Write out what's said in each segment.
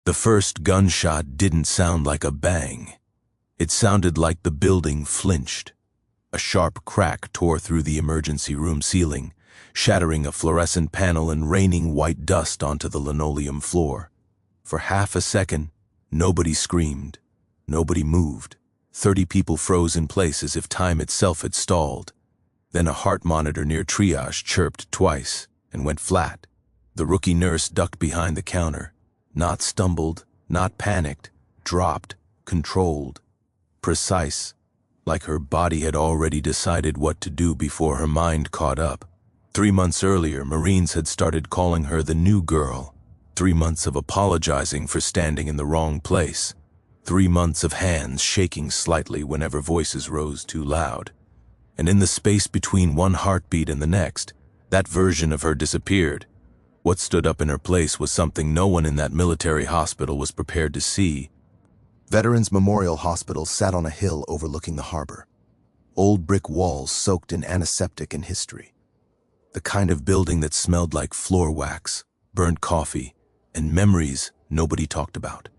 The first gunshot didn't sound like a bang. It sounded like the building flinched. A sharp crack tore through the emergency room ceiling, shattering a fluorescent panel and raining white dust onto the linoleum floor. For half a second, nobody screamed. Nobody moved. 30 people froze in place as if time itself had stalled. Then a heart monitor near triage chirped twice and went flat. The rookie nurse ducked behind the counter. Not stumbled, not panicked, dropped, controlled, precise, like her body had already decided what to do before her mind caught up. 3 months earlier, Marines had started calling her the new girl. 3 months of apologizing for standing in the wrong place. 3 months of hands shaking slightly whenever voices rose too loud. And in the space between one heartbeat and the next, that version of her disappeared. What stood up in her place was something no one in that military hospital was prepared to see. Veterans Memorial Hospital sat on a hill overlooking the harbor. Old brick walls soaked in antiseptic and history. The kind of building that smelled like floor wax, burnt coffee, and memories nobody talked about.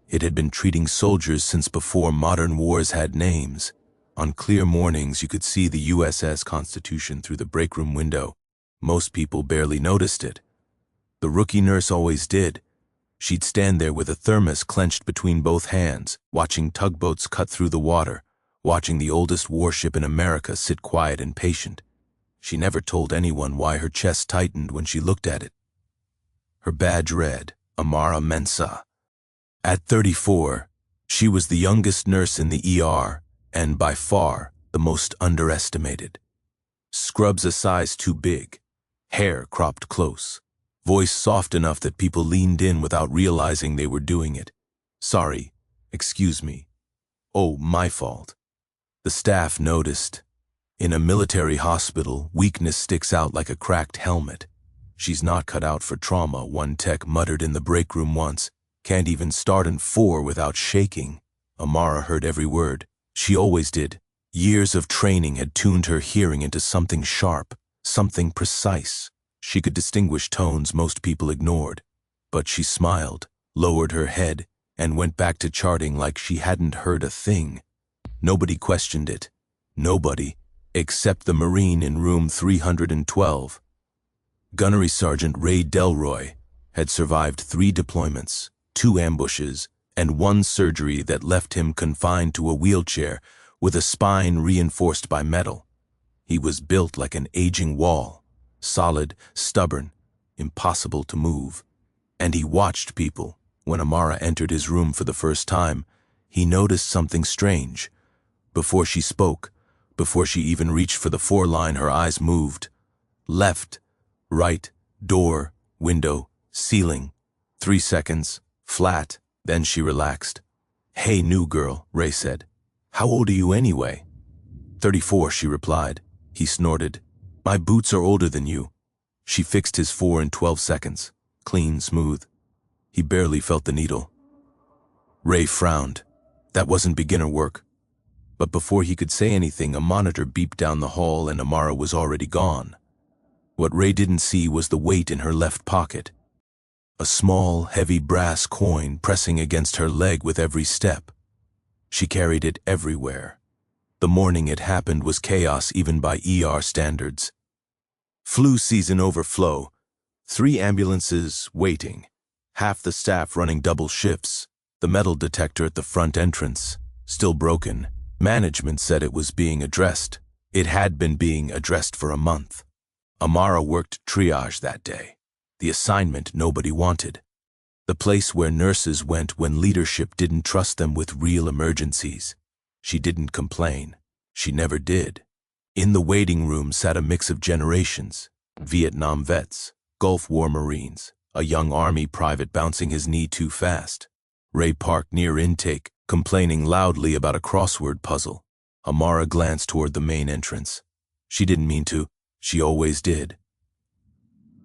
It had been treating soldiers since before modern wars had names. On clear mornings, you could see the USS Constitution through the break room window. Most people barely noticed it. The rookie nurse always did. She'd stand there with a thermos clenched between both hands, watching tugboats cut through the water, watching the oldest warship in America sit quiet and patient. She never told anyone why her chest tightened when she looked at it. Her badge read, Amara Mensa. At 34, she was the youngest nurse in the ER, and by far the most underestimated. Scrubs a size too big, hair cropped close, voice soft enough that people leaned in without realizing they were doing it. Sorry, excuse me. Oh, my fault. The staff noticed. In a military hospital, weakness sticks out like a cracked helmet. She's not cut out for trauma, one tech muttered in the break room once. Can't even start in 4 without shaking. Amara heard every word. She always did. Years of training had tuned her hearing into something sharp, something precise. She could distinguish tones most people ignored. But she smiled, lowered her head, and went back to charting like she hadn't heard a thing. Nobody questioned it. Nobody, except the Marine in room 312. Gunnery Sergeant Ray Delroy had survived 3 deployments, 2 ambushes, and 1 surgery that left him confined to a wheelchair with a spine reinforced by metal. He was built like an aging wall, solid, stubborn, impossible to move. And he watched people. When Amara entered his room for the first time, he noticed something strange. Before she spoke, before she even reached for the 4-line, her eyes moved. Left, right, door, window, ceiling. 3 seconds, flat, then she relaxed. Hey, new girl, Ray said. How old are you anyway? 34, she replied. He snorted. My boots are older than you. She fixed his 4 in 12 seconds, clean, smooth. He barely felt the needle. Ray frowned. That wasn't beginner work. But before he could say anything, a monitor beeped down the hall and Amara was already gone. What Ray didn't see was the weight in her left pocket. A small, heavy brass coin pressing against her leg with every step. She carried it everywhere. The morning it happened was chaos even by ER standards. Flu season overflow. 3 ambulances waiting. Half the staff running double shifts. The metal detector at the front entrance, still broken. Management said it was being addressed. It had been being addressed for a month. Amara worked triage that day. The assignment nobody wanted. The place where nurses went when leadership didn't trust them with real emergencies. She didn't complain. She never did. In the waiting room sat a mix of generations. Vietnam vets, Gulf War Marines, a young Army private bouncing his knee too fast. Ray parked near intake, complaining loudly about a crossword puzzle. Amara glanced toward the main entrance. She didn't mean to. She always did.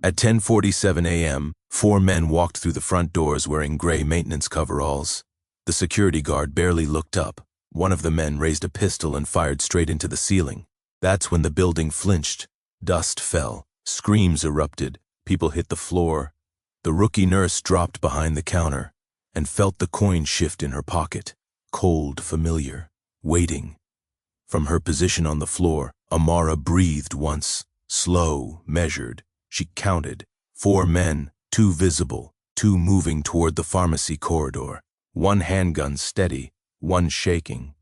At 10:47 a.m., 4 men walked through the front doors wearing gray maintenance coveralls. The security guard barely looked up. One of the men raised a pistol and fired straight into the ceiling. That's when the building flinched. Dust fell. Screams erupted. People hit the floor. The rookie nurse dropped behind the counter. and felt the coin shift in her pocket, cold, familiar, waiting. From her position on the floor, Amara breathed once, slow, measured. She counted. 4 men, 2 visible, 2 moving toward the pharmacy corridor, 1 handgun steady, 1 shaking.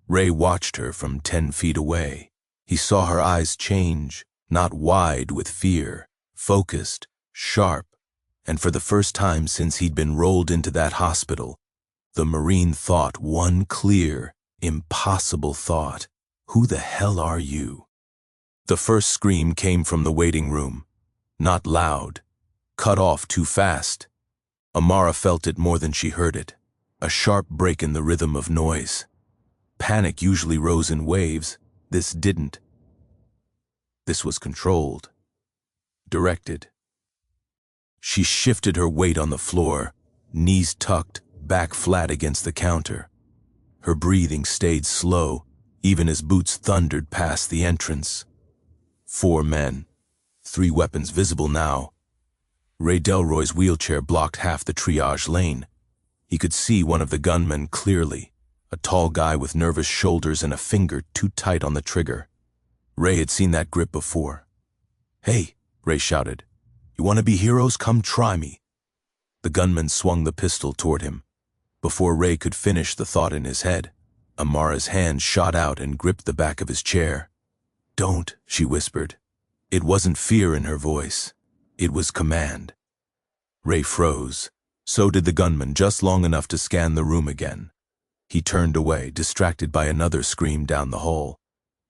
Ray watched her from 10 feet away. He saw her eyes change, not wide with fear, focused, sharp, and for the first time since he'd been rolled into that hospital, the Marine thought one clear, impossible thought. Who the hell are you? The first scream came from the waiting room. Not loud. Cut off too fast. Amara felt it more than she heard it. A sharp break in the rhythm of noise. Panic usually rose in waves. This didn't. This was controlled. Directed. She shifted her weight on the floor, knees tucked, back flat against the counter. Her breathing stayed slow, even as boots thundered past the entrance. 4 men, 3 weapons visible now. Ray Delroy's wheelchair blocked half the triage lane. He could see one of the gunmen clearly, a tall guy with nervous shoulders and a finger too tight on the trigger. Ray had seen that grip before. "Hey," Ray shouted. "You want to be heroes? Come try me." The gunman swung the pistol toward him. Before Ray could finish the thought in his head, Amara's hand shot out and gripped the back of his chair. "Don't," she whispered. It wasn't fear in her voice. It was command. Ray froze. So did the gunman, just long enough to scan the room again. He turned away, distracted by another scream down the hall.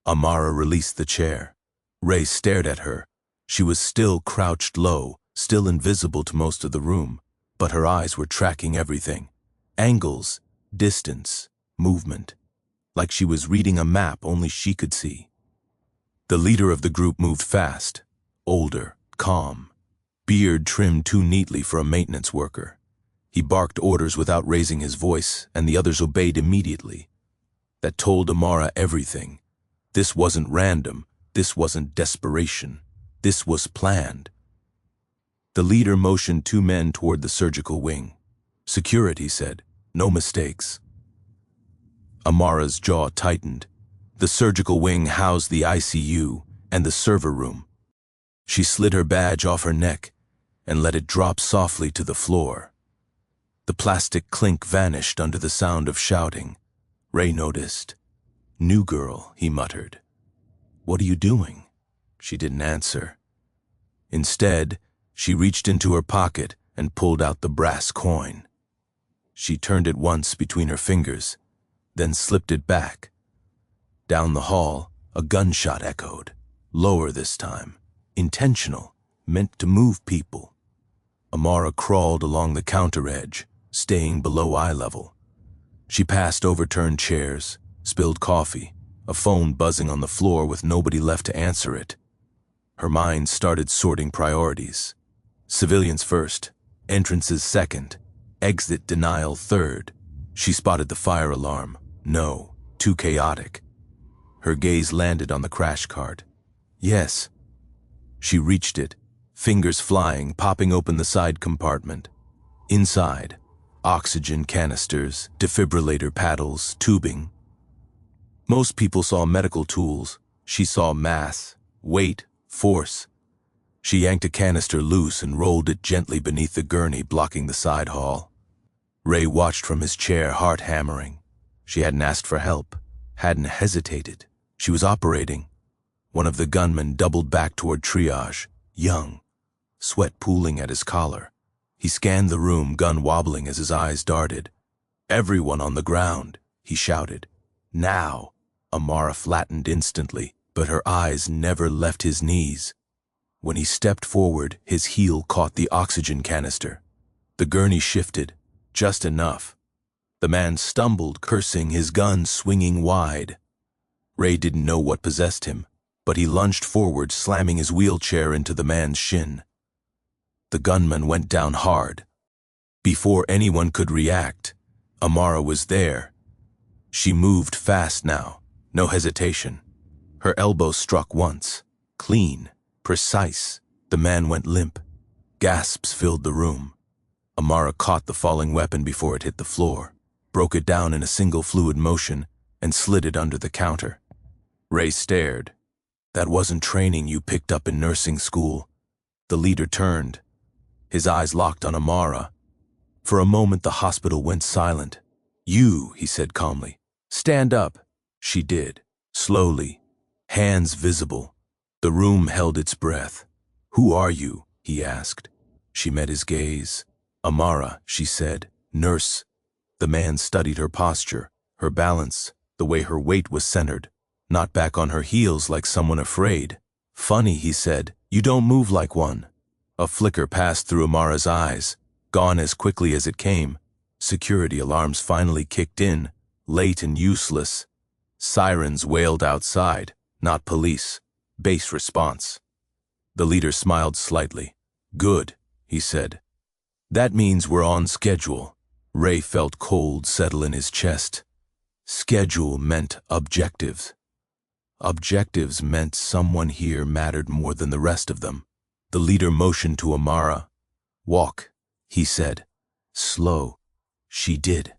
Amara released the chair. Ray stared at her. She was still crouched low, still invisible to most of the room, but her eyes were tracking everything. Angles, distance, movement. Like she was reading a map only she could see. The leader of the group moved fast, older, calm, beard trimmed too neatly for a maintenance worker. He barked orders without raising his voice, and the others obeyed immediately. That told Amara everything. This wasn't random. This wasn't desperation. This was planned. The leader motioned 2 men toward the surgical wing. "Secure," he said. "No mistakes." Amara's jaw tightened. The surgical wing housed the ICU and the server room. She slid her badge off her neck and let it drop softly to the floor. The plastic clink vanished under the sound of shouting. Ray noticed. "New girl," he muttered. "What are you doing?" She didn't answer. Instead, she reached into her pocket and pulled out the brass coin. She turned it once between her fingers, then slipped it back. Down the hall, a gunshot echoed, lower this time, intentional, meant to move people. Amara crawled along the counter edge, staying below eye level. She passed overturned chairs, spilled coffee, a phone buzzing on the floor with nobody left to answer it. Her mind started sorting priorities. Civilians first, entrances second, exit denial third. She spotted the fire alarm. No, too chaotic. Her gaze landed on the crash cart. Yes. She reached it, fingers flying, popping open the side compartment. Inside, oxygen canisters, defibrillator paddles, tubing. Most people saw medical tools. She saw mass, weight, force. She yanked a canister loose and rolled it gently beneath the gurney blocking the side hall. Ray watched from his chair, heart hammering. She hadn't asked for help, hadn't hesitated. She was operating. One of the gunmen doubled back toward triage, young, sweat pooling at his collar. He scanned the room, gun wobbling as his eyes darted. "Everyone on the ground," he shouted. "Now." Amara flattened instantly, but her eyes never left his knees. When he stepped forward, his heel caught the oxygen canister. The gurney shifted, just enough. The man stumbled, cursing, his gun swinging wide. Ray didn't know what possessed him, but he lunged forward, slamming his wheelchair into the man's shin. The gunman went down hard. Before anyone could react, Amara was there. She moved fast now, no hesitation. Her elbow struck once, clean, precise. The man went limp. Gasps filled the room. Amara caught the falling weapon before it hit the floor, broke it down in a single fluid motion, and slid it under the counter. Ray stared. That wasn't training you picked up in nursing school. The leader turned. His eyes locked on Amara. For a moment the hospital went silent. You, he said calmly. Stand up. She did, slowly, hands visible. The room held its breath. Who are you? He asked. She met his gaze. Amara, she said. Nurse. The man studied her posture, her balance, the way her weight was centered, not back on her heels like someone afraid. Funny, he said. You don't move like one. A flicker passed through Amara's eyes, gone as quickly as it came. Security alarms finally kicked in, late and useless. Sirens wailed outside, not police. Base response. The leader smiled slightly. Good, he said. That means we're on schedule. Ray felt cold settle in his chest. Schedule meant objectives. Objectives meant someone here mattered more than the rest of them. The leader motioned to Amara. Walk, he said. Slow. She did.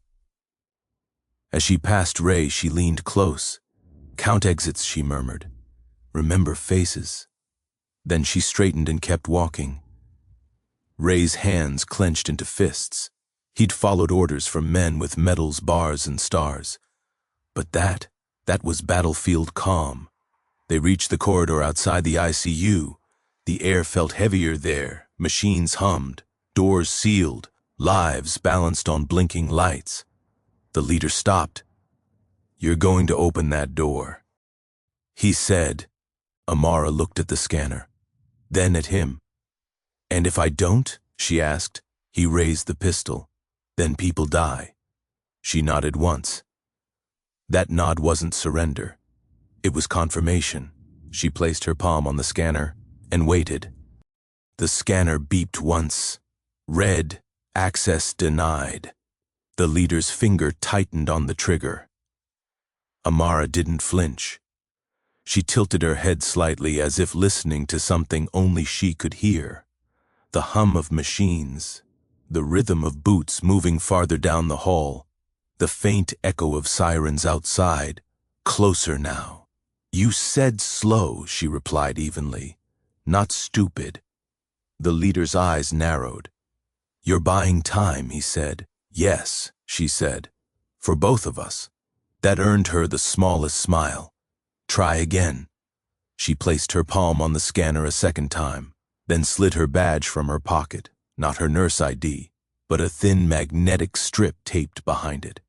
As she passed Ray, she leaned close. Count exits, she murmured. Remember faces. Then she straightened and kept walking. Ray's hands clenched into fists. He'd followed orders from men with medals, bars, and stars. But that was battlefield calm. They reached the corridor outside the ICU. The air felt heavier there. Machines hummed, doors sealed, lives balanced on blinking lights. The leader stopped. You're going to open that door, he said. Amara looked at the scanner, then at him. And if I don't? She asked. He raised the pistol. Then people die. She nodded once. That nod wasn't surrender. It was confirmation. She placed her palm on the scanner and waited. The scanner beeped once. Red, access denied. The leader's finger tightened on the trigger. Amara didn't flinch. She tilted her head slightly as if listening to something only she could hear. The hum of machines, the rhythm of boots moving farther down the hall, the faint echo of sirens outside, closer now. You said slow, she replied evenly, not stupid. The leader's eyes narrowed. You're buying time, he said. Yes, she said, for both of us. That earned her the smallest smile. Try again. She placed her palm on the scanner a second time, then slid her badge from her pocket, not her nurse ID, but a thin magnetic strip taped behind it.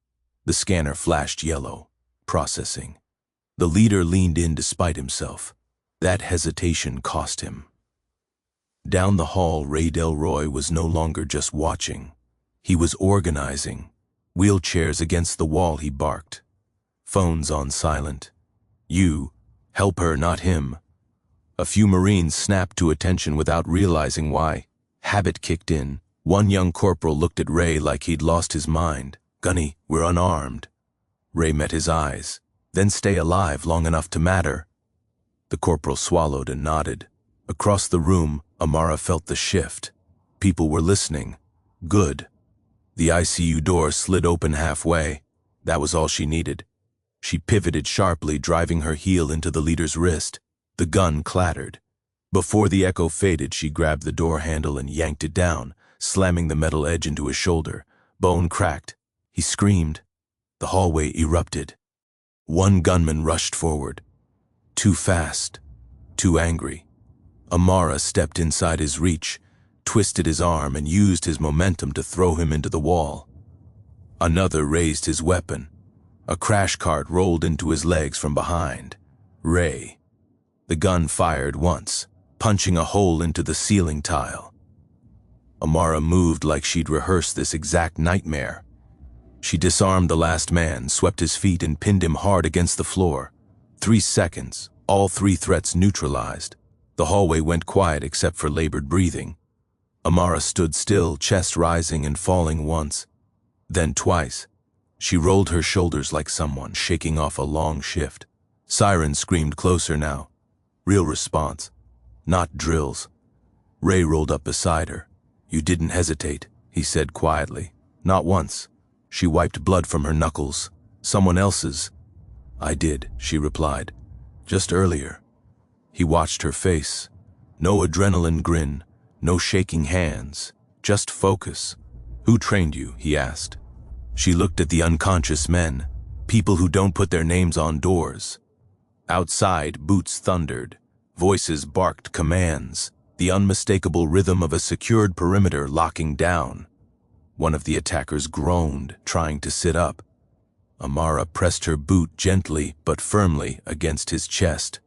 The scanner flashed yellow, processing. The leader leaned in despite himself. That hesitation cost him. Down the hall, Ray Delroy was no longer just watching. He was organizing. Wheelchairs against the wall, he barked. Phones on silent. You, help her, not him. A few Marines snapped to attention without realizing why. Habit kicked in. One young corporal looked at Ray like he'd lost his mind. Gunny, we're unarmed. Ray met his eyes. Then stay alive long enough to matter. The corporal swallowed and nodded. Across the room, Amara felt the shift. People were listening. Good. The ICU door slid open halfway. That was all she needed. She pivoted sharply, driving her heel into the leader's wrist. The gun clattered. Before the echo faded, she grabbed the door handle and yanked it down, slamming the metal edge into his shoulder. Bone cracked. He screamed. The hallway erupted. One gunman rushed forward. Too fast. Too angry. Amara stepped inside his reach, twisted his arm, and used his momentum to throw him into the wall. Another raised his weapon. A crash cart rolled into his legs from behind. Ray. The gun fired once, punching a hole into the ceiling tile. Amara moved like she'd rehearsed this exact nightmare. She disarmed the last man, swept his feet, and pinned him hard against the floor. 3 seconds, all 3 threats neutralized. The hallway went quiet except for labored breathing. Amara stood still, chest rising and falling once, then twice. She rolled her shoulders like someone shaking off a long shift. Sirens screamed closer now. Real response, not drills. Ray rolled up beside her. You didn't hesitate. he said quietly. Not once. She wiped blood from her knuckles. Someone else's. I did, she replied. Just earlier. He watched her face. No adrenaline grin, no shaking hands, just focus. Who trained you? He asked. She looked at the unconscious men, people who don't put their names on doors. Outside, boots thundered. Voices barked commands, the unmistakable rhythm of a secured perimeter locking down. One of the attackers groaned, trying to sit up. Amara pressed her boot gently but firmly against his chest.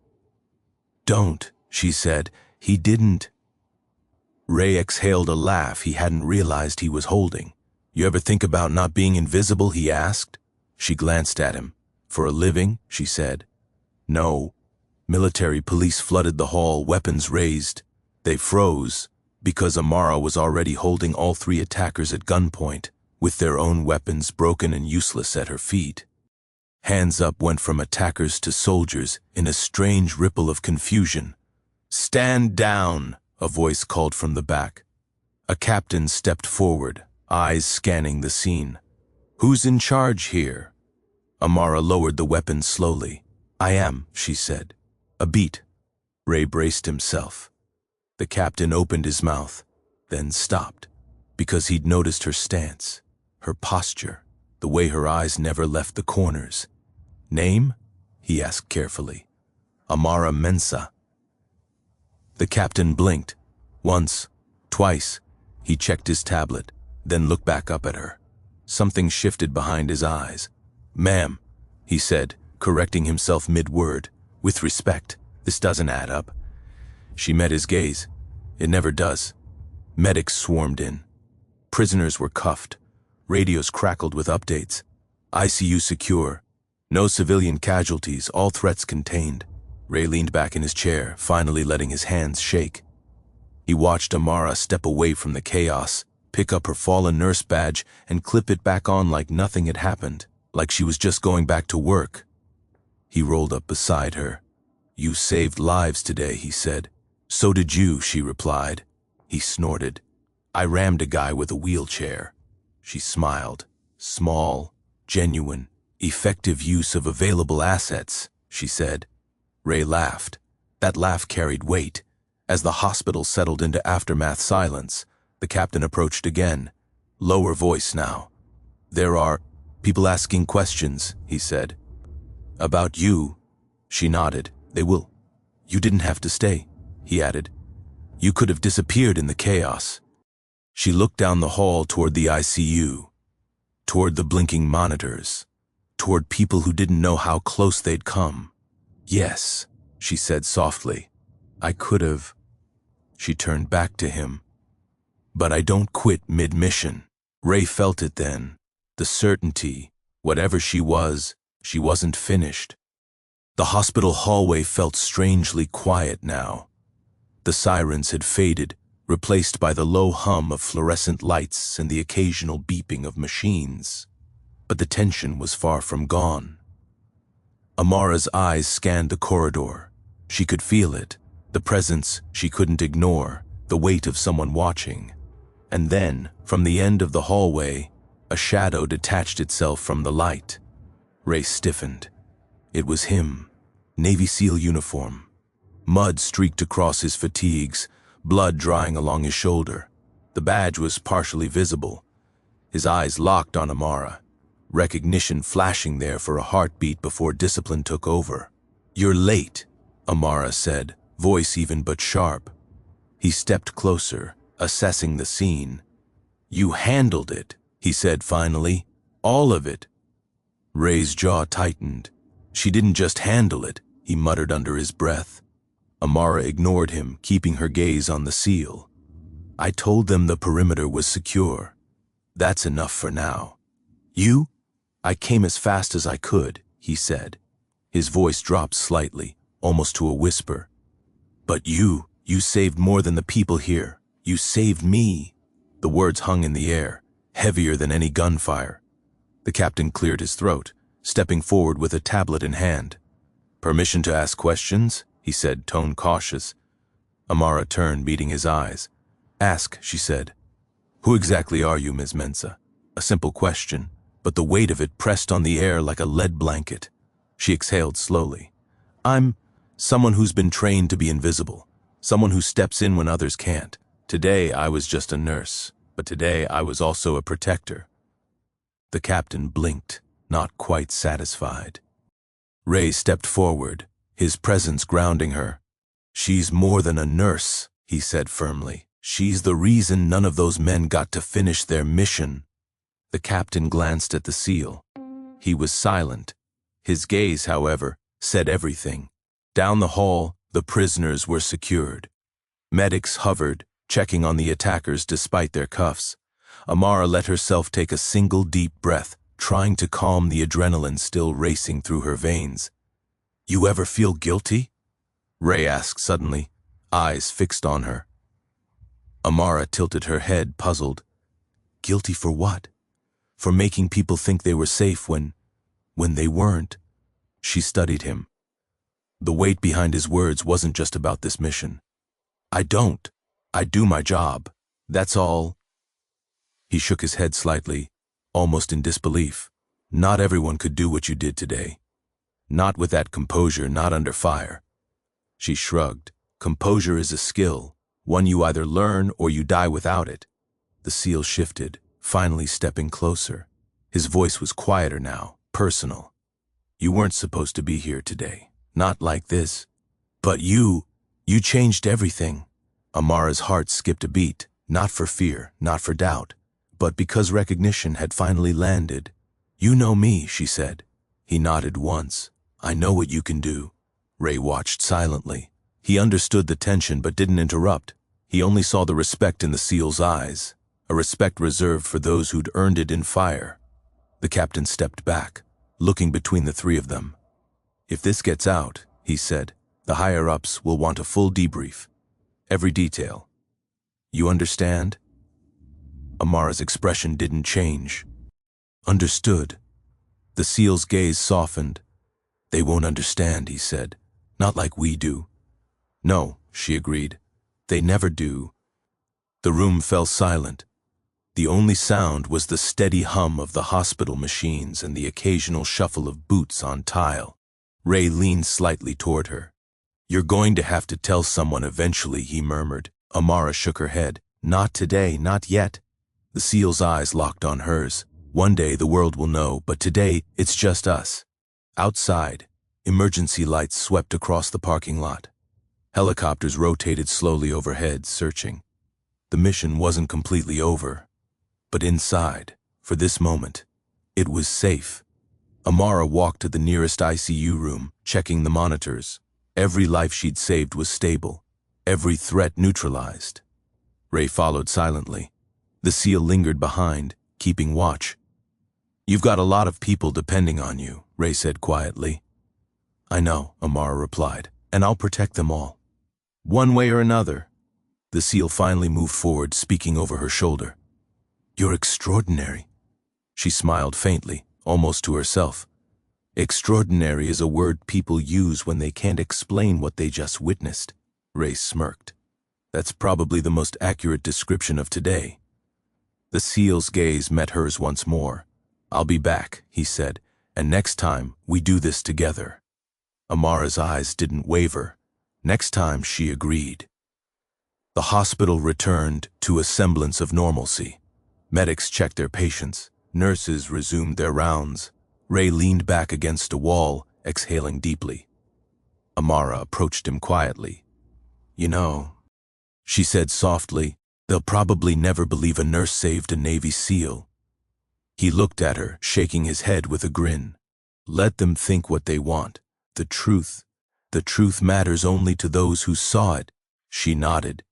Don't, she said. He didn't. Ray exhaled a laugh he hadn't realized he was holding. You ever think about not being invisible? He asked. She glanced at him. For a living, she said. No. Military police flooded the hall, weapons raised. They froze, because Amara was already holding all three attackers at gunpoint, with their own weapons broken and useless at her feet. Hands up went from attackers to soldiers in a strange ripple of confusion. Stand down, a voice called from the back. A captain stepped forward, eyes scanning the scene. Who's in charge here? Amara lowered the weapon slowly. I am, she said. A beat. Ray braced himself. The captain opened his mouth, then stopped, because he'd noticed her stance, her posture, the way her eyes never left the corners. Name? He asked carefully. Amara Mensah. The captain blinked. Once, twice. He checked his tablet, then looked back up at her. Something shifted behind his eyes. Ma'am, he said, correcting himself mid-word. With respect, this doesn't add up. She met his gaze. It never does. Medics swarmed in. Prisoners were cuffed. Radios crackled with updates. ICU secure. No civilian casualties, all threats contained. Ray leaned back in his chair, finally letting his hands shake. He watched Amara step away from the chaos, pick up her fallen nurse badge, and clip it back on like nothing had happened, like she was just going back to work. He rolled up beside her. You saved lives today, he said. So did you, she replied. He snorted. I rammed a guy with a wheelchair. She smiled. Small, genuine, effective use of available assets, she said. Ray laughed. That laugh carried weight. As the hospital settled into aftermath silence, the captain approached again. Lower voice now. There are people asking questions, he said. About you. She nodded. They will. You didn't have to stay, he added. You could have disappeared in the chaos. She looked down the hall toward the ICU, toward the blinking monitors, toward people who didn't know how close they'd come. Yes, she said softly. I could have. She turned back to him. But I don't quit mid-mission. Ray felt it then. The certainty, whatever she wasn't finished. The hospital hallway felt strangely quiet now. The sirens had faded, replaced by the low hum of fluorescent lights and the occasional beeping of machines. But the tension was far from gone. Amara's eyes scanned the corridor. She could feel it, the presence she couldn't ignore, the weight of someone watching. And then, from the end of the hallway, a shadow detached itself from the light. Ray stiffened. It was him. Navy SEAL uniform. Mud streaked across his fatigues, blood drying along his shoulder. The badge was partially visible. His eyes locked on Amara, recognition flashing there for a heartbeat before discipline took over. You're late, Amara said, voice even but sharp. He stepped closer, assessing the scene. You handled it, he said finally. All of it. Ray's jaw tightened. She didn't just handle it, he muttered under his breath. Amara ignored him, keeping her gaze on the SEAL. I told them the perimeter was secure. That's enough for now. You? I came as fast as I could, he said. His voice dropped slightly, almost to a whisper. But you saved more than the people here. You saved me. The words hung in the air, heavier than any gunfire. The captain cleared his throat, stepping forward with a tablet in hand. Permission to ask questions? He said, tone cautious. Amara turned, meeting his eyes. Ask, she said. Who exactly are you, Ms. Mensah? A simple question, but the weight of it pressed on the air like a lead blanket. She exhaled slowly. I'm someone who's been trained to be invisible, someone who steps in when others can't. Today I was just a nurse, but today I was also a protector. The captain blinked, not quite satisfied. Ray stepped forward, his presence grounding her. She's more than a nurse, he said firmly. She's the reason none of those men got to finish their mission. The captain glanced at the SEAL. He was silent. His gaze, however, said everything. Down the hall, the prisoners were secured. Medics hovered, checking on the attackers despite their cuffs. Amara let herself take a single deep breath, trying to calm the adrenaline still racing through her veins. You ever feel guilty? Ray asked suddenly, eyes fixed on her. Amara tilted her head, puzzled. Guilty for what? For making people think they were safe when they weren't. She studied him. The weight behind his words wasn't just about this mission. I don't. I do my job. That's all. He shook his head slightly, almost in disbelief. Not everyone could do what you did today. Not with that composure, not under fire. She shrugged. Composure is a skill, one you either learn or you die without it. The SEAL shifted, finally stepping closer. His voice was quieter now, personal. You weren't supposed to be here today. Not like this. But you changed everything. Amara's heart skipped a beat, not for fear, not for doubt, but because recognition had finally landed. You know me, she said. He nodded once. I know what you can do. Ray watched silently. He understood the tension but didn't interrupt. He only saw the respect in the SEAL's eyes, a respect reserved for those who'd earned it in fire. The captain stepped back, looking between the three of them. If this gets out, he said, the higher-ups will want a full debrief. Every detail. You understand? Amara's expression didn't change. Understood. The SEAL's gaze softened. They won't understand, he said. Not like we do. No, she agreed. They never do. The room fell silent. The only sound was the steady hum of the hospital machines and the occasional shuffle of boots on tile. Ray leaned slightly toward her. You're going to have to tell someone eventually, he murmured. Amara shook her head. Not today, not yet. The SEAL's eyes locked on hers. One day the world will know, but today it's just us. Outside, emergency lights swept across the parking lot. Helicopters rotated slowly overhead, searching. The mission wasn't completely over. But inside, for this moment, it was safe. Amara walked to the nearest ICU room, checking the monitors. Every life she'd saved was stable, every threat neutralized. Ray followed silently. The SEAL lingered behind, keeping watch. You've got a lot of people depending on you, Ray said quietly. I know, Amara replied, and I'll protect them all. One way or another. The SEAL finally moved forward, speaking over her shoulder. You're extraordinary. She smiled faintly, almost to herself. Extraordinary is a word people use when they can't explain what they just witnessed. Ray smirked. That's probably the most accurate description of today. The SEAL's gaze met hers once more. I'll be back, he said, and next time we do this together. Amara's eyes didn't waver. Next time, she agreed. The hospital returned to a semblance of normalcy. Medics checked their patients. Nurses resumed their rounds. Ray leaned back against a wall, exhaling deeply. Amara approached him quietly. You know, she said softly, they'll probably never believe a nurse saved a Navy SEAL. He looked at her, shaking his head with a grin. Let them think what they want. The truth matters only to those who saw it. She nodded.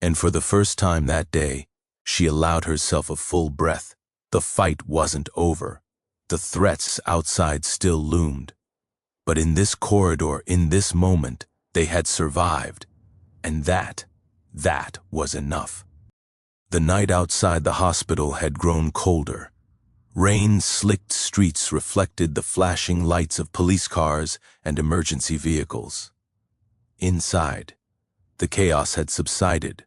And for the first time that day, she allowed herself a full breath. The fight wasn't over. The threats outside still loomed. But in this corridor, in this moment, they had survived. And that was enough. The night outside the hospital had grown colder. Rain-slicked streets reflected the flashing lights of police cars and emergency vehicles. Inside, the chaos had subsided.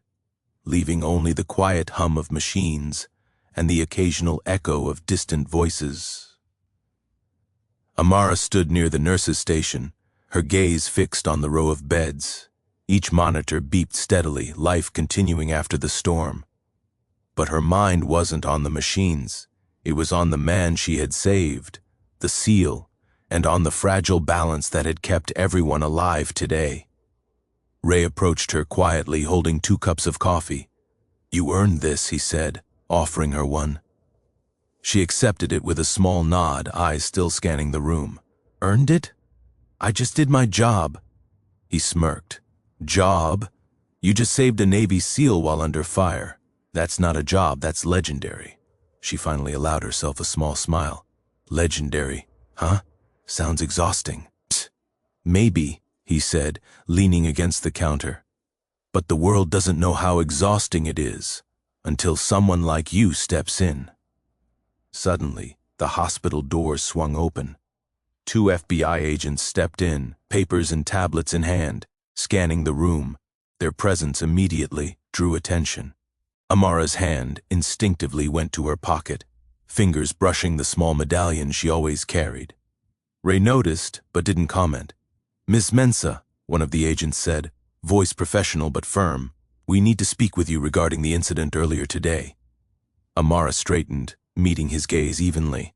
leaving only the quiet hum of machines and the occasional echo of distant voices. Amara stood near the nurse's station, her gaze fixed on the row of beds. Each monitor beeped steadily, life continuing after the storm. But her mind wasn't on the machines. It was on the man she had saved, the seal, and on the fragile balance that had kept everyone alive today. Ray approached her quietly, holding 2 cups of coffee. "You earned this," he said, offering her one. She accepted it with a small nod, eyes still scanning the room. "Earned it? I just did my job." He smirked. "Job? You just saved a Navy SEAL while under fire. That's not a job, that's legendary." She finally allowed herself a small smile. "Legendary, huh? Sounds exhausting." "Psst. Maybe," he said, leaning against the counter. "But the world doesn't know how exhausting it is until someone like you steps in." Suddenly, the hospital doors swung open. 2 FBI agents stepped in, papers and tablets in hand, scanning the room. Their presence immediately drew attention. Amara's hand instinctively went to her pocket, fingers brushing the small medallion she always carried. Ray noticed, but didn't comment. "Miss Mensah," one of the agents said, voice professional but firm, "we need to speak with you regarding the incident earlier today." Amara straightened, meeting his gaze evenly.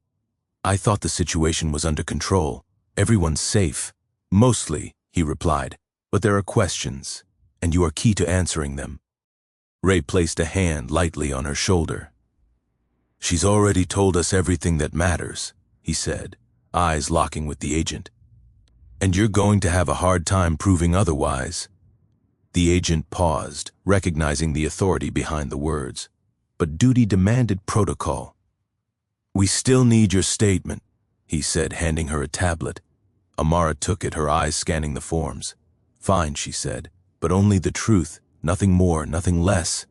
"I thought the situation was under control. Everyone's safe." "Mostly," he replied, "but there are questions, and you are key to answering them." Ray placed a hand lightly on her shoulder. "She's already told us everything that matters," he said, eyes locking with the agent. "And you're going to have a hard time proving otherwise." The agent paused, recognizing the authority behind the words. But duty demanded protocol. "We still need your statement," he said, handing her a tablet. Amara took it, her eyes scanning the forms. "Fine," she said, "but only the truth, nothing more, nothing less."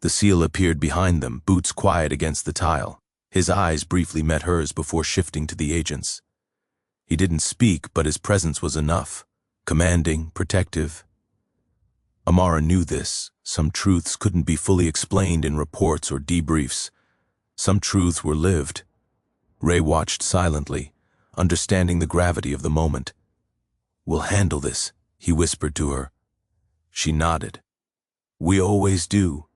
The SEAL appeared behind them, boots quiet against the tile. His eyes briefly met hers before shifting to the agents. He didn't speak, but his presence was enough, commanding, protective. Amara knew this. Some truths couldn't be fully explained in reports or debriefs. Some truths were lived. Ray watched silently, understanding the gravity of the moment. "We'll handle this," he whispered to her. She nodded. "We always do."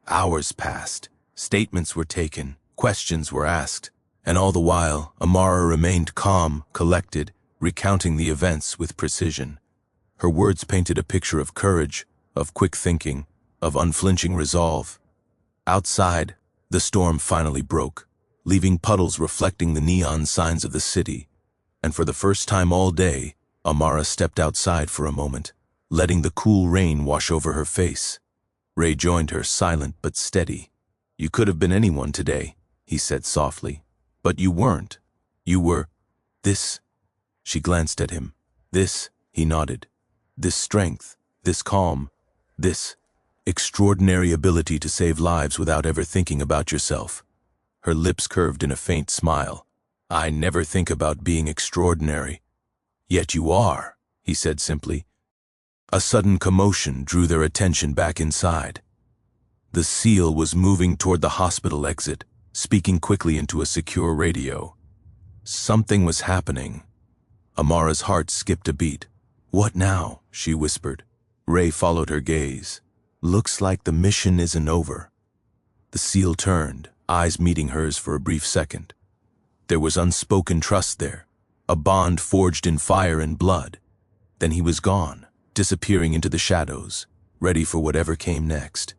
Hours passed. Statements were taken. Questions were asked. And all the while, Amara remained calm, collected, recounting the events with precision. Her words painted a picture of courage, of quick thinking, of unflinching resolve. Outside, the storm finally broke, leaving puddles reflecting the neon signs of the city. And for the first time all day, Amara stepped outside for a moment, letting the cool rain wash over her face. Ray joined her, silent but steady. "You could have been anyone today," he said softly. "But you weren't. You were this." She glanced at him. "This," he nodded. "This strength, this calm, this extraordinary ability to save lives without ever thinking about yourself." Her lips curved in a faint smile. "I never think about being extraordinary." "Yet you are," he said simply. A sudden commotion drew their attention back inside. The SEAL was moving toward the hospital exit, speaking quickly into a secure radio. Something was happening. Amara's heart skipped a beat. "What now?" she whispered. Ray followed her gaze. "Looks like the mission isn't over." The SEAL turned, eyes meeting hers for a brief second. There was unspoken trust there, a bond forged in fire and blood. Then he was gone, disappearing into the shadows, ready for whatever came next.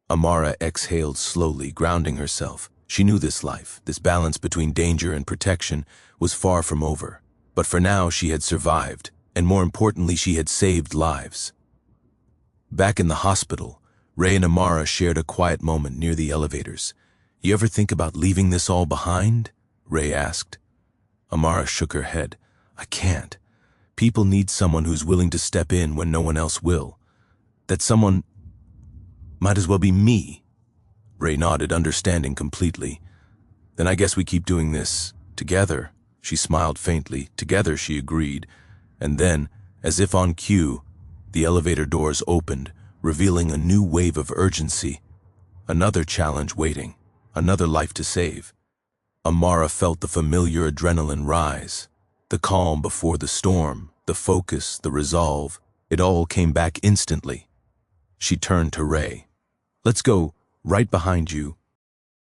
Amara exhaled slowly, grounding herself. She knew this life, this balance between danger and protection, was far from over. But for now she had survived, and more importantly she had saved lives. Back in the hospital, Ray and Amara shared a quiet moment near the elevators. "You ever think about leaving this all behind?" Ray asked. Amara shook her head. "I can't. People need someone who's willing to step in when no one else will. That someone might as well be me." Ray nodded, understanding completely. "Then I guess we keep doing this together." She smiled faintly. "Together," she agreed. And then, as if on cue, the elevator doors opened, revealing a new wave of urgency, another challenge waiting, another life to save. Amara felt the familiar adrenaline rise, the calm before the storm, the focus, the resolve. It all came back instantly. She turned to Ray. "Let's go, right behind you,"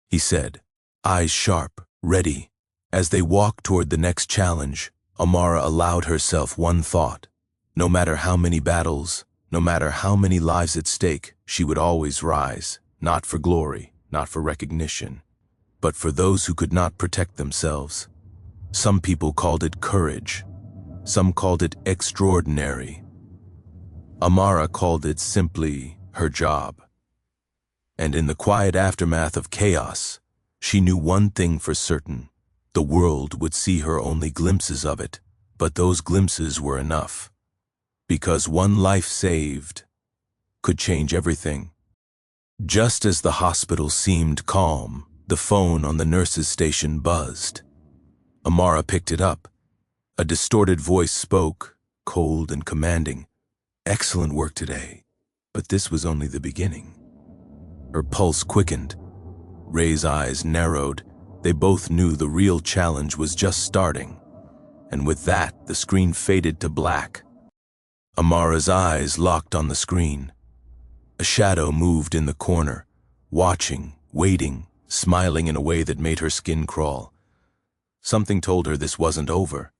he said, eyes sharp, ready. As they walked toward the next challenge, Amara allowed herself one thought. No matter how many battles, no matter how many lives at stake, she would always rise, not for glory, not for recognition, but for those who could not protect themselves. Some people called it courage. Some called it extraordinary. Amara called it simply her job. And in the quiet aftermath of chaos, she knew one thing for certain. The world would see her only glimpses of it, but those glimpses were enough. Because one life saved could change everything. Just as the hospital seemed calm, the phone on the nurse's station buzzed. Amara picked it up. A distorted voice spoke, cold and commanding. "Excellent work today, but this was only the beginning." Her pulse quickened. Ray's eyes narrowed. They both knew the real challenge was just starting. And with that, the screen faded to black. Amara's eyes locked on the screen. A shadow moved in the corner, watching, waiting, smiling in a way that made her skin crawl. Something told her this wasn't over.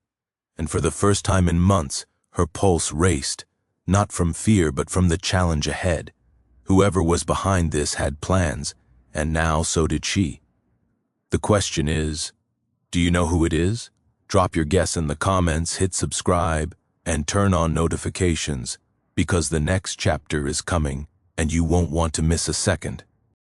And for the first time in months, her pulse raced, not from fear but from the challenge ahead. Whoever was behind this had plans, and now so did she. The question is, do you know who it is? Drop your guess in the comments, hit subscribe, and turn on notifications, because the next chapter is coming, and you won't want to miss a second.